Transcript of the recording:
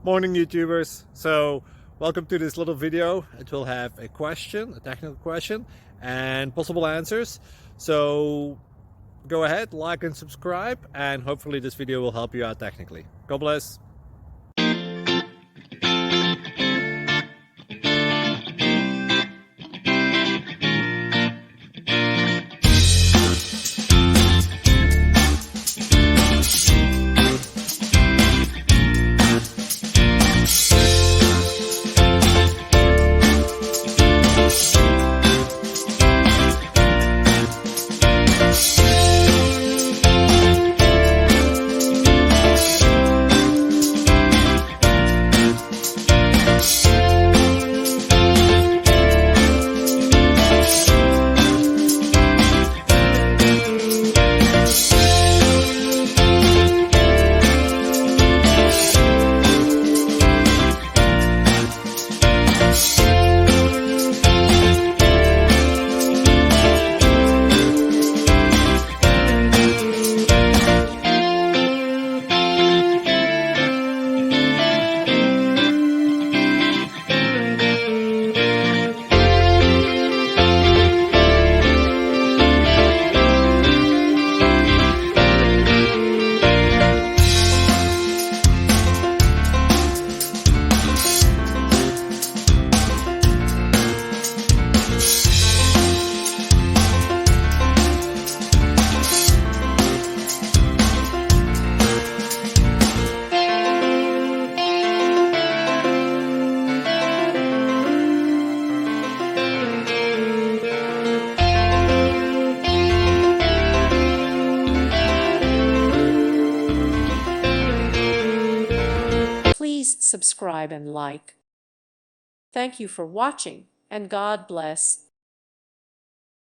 Morning YouTubers. So welcome to this little video. It will have a question, a technical question, and possible answers. So go ahead, like and subscribe, and hopefully this video will help you out technically. God bless. Please subscribe and like. Thank you for watching, and God bless.